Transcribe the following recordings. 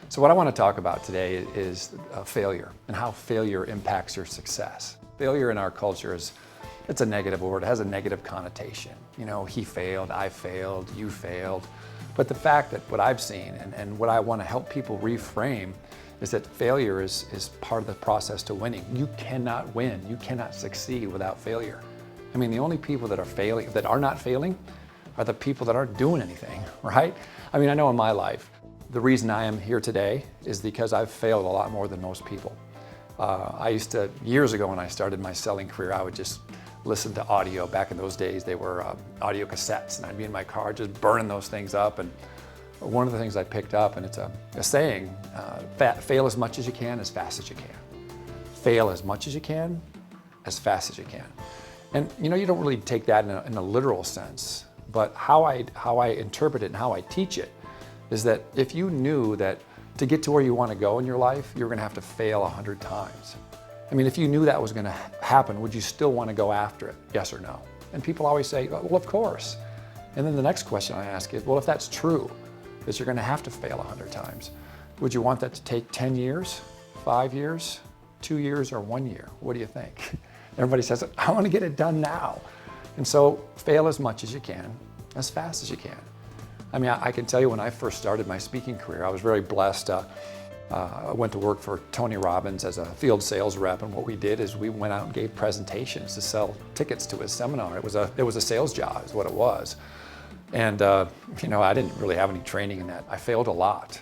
So what I want to talk about today is failure and how failure impacts your success. Failure in our culture it's a negative word. It has a negative connotation. You know, he failed, I failed, you failed. But the fact that what I've seen and what I want to help people reframe is that failure is part of the process to winning. You cannot win, you cannot succeed without failure. I mean, the only people that are not failing are the people that aren't doing anything, right? I mean, I know in my life, the reason I am here today is because I've failed a lot more than most people. Years ago when I started my selling career, I would just listen to audio. Back in those days, they were audio cassettes, and I'd be in my car just burning those things up. And one of the things I picked up, and it's a saying, fail as much as you can, as fast as you can. Fail as much as you can, as fast as you can. And you know, you don't really take that in a literal sense, but how I interpret it and how I teach it is that if you knew that to get to where you want to go in your life, you're going to have to fail 100 times. I mean, if you knew that was going to happen, would you still want to go after it? Yes or no? And people always say, well, of course. And then the next question I ask is, well, if that's true, that you're going to have to fail 100 times, would you want that to take 10 years, 5 years, 2 years, or 1 year? What do you think? Everybody says, I want to get it done now. And so fail as much as you can, as fast as you can. I mean, I can tell you when I first started my speaking career, I was very blessed. I went to work for Tony Robbins as a field sales rep, and what we did is we went out and gave presentations to sell tickets to his seminar. It was a sales job, is what it was. And you know, I didn't really have any training in that. I failed a lot.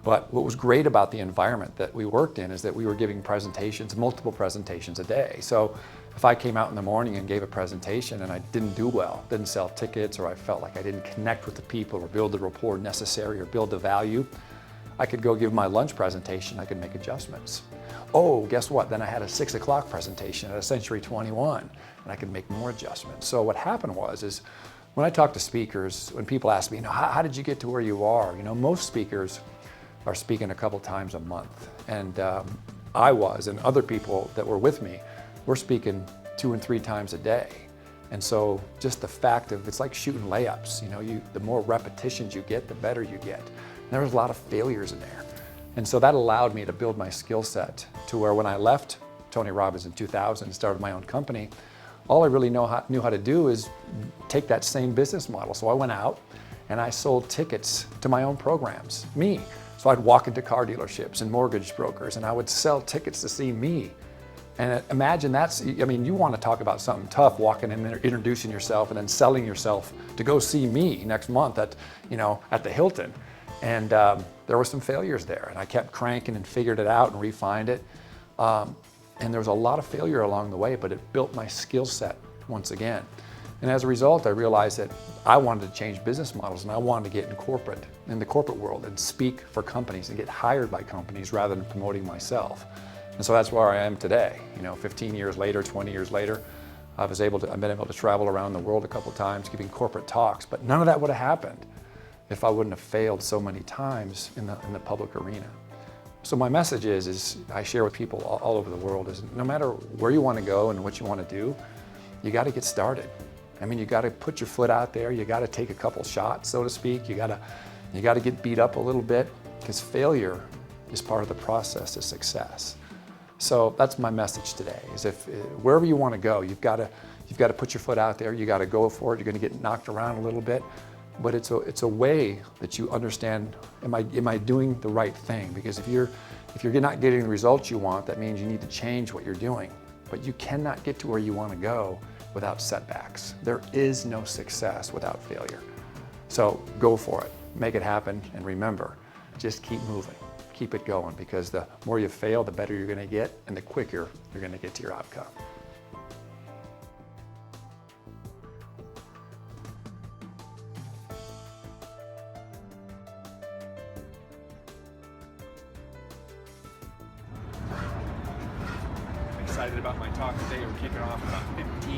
But what was great about the environment that we worked in is that we were giving presentations, multiple presentations a day. So if I came out in the morning and gave a presentation and I didn't do well, didn't sell tickets, or I felt like I didn't connect with the people or build the rapport necessary or build the value, I could go give my lunch presentation, I could make adjustments. Oh, guess what? Then I had a 6 o'clock presentation at a Century 21, and I could make more adjustments. So what happened is when I talk to speakers, when people ask me, you know, how did you get to where you are? You know, most speakers are speaking a couple times a month. And I was, and other people that were with me, we're speaking 2 and 3 times a day. And so just the fact of, it's like shooting layups. You know, the more repetitions you get, the better you get. And there was a lot of failures in there. And so that allowed me to build my skill set to where when I left Tony Robbins in 2000 and started my own company, all I really knew how to do is take that same business model. So I went out and I sold tickets to my own programs, me. So I'd walk into car dealerships and mortgage brokers, and I would sell tickets to see me. And imagine I mean, you want to talk about something tough, walking in there, introducing yourself, and then selling yourself to go see me next month at the Hilton. And there were some failures there, and I kept cranking and figured it out and refined it. And there was a lot of failure along the way, but it built my skill set once again. And as a result, I realized that I wanted to change business models, and I wanted to get in the corporate world and speak for companies and get hired by companies rather than promoting myself. And so that's where I am today. You know, 15 years later, 20 years later, I've been able to travel around the world a couple times giving corporate talks, but none of that would have happened if I wouldn't have failed so many times in the public arena. So my message is I share with people all over the world is no matter where you want to go and what you want to do, you got to get started. I mean, you got to put your foot out there. You got to take a couple shots, so to speak. You got to get beat up a little bit, because failure is part of the process of success. So that's my message today, is if wherever you want to go, you've got to put your foot out there. You got to go for it. You're going to get knocked around a little bit, but it's a way that you understand, am I doing the right thing? Because if you're not getting the results you want, that means you need to change what you're doing. But you cannot get to where you want to go without setbacks. There is no success without failure. So go for it, make it happen, and remember, just keep moving. Keep it going, because the more you fail, the better you're going to get, and the quicker you're going to get to your outcome. I'm excited about my talk today. We're kicking off in about 15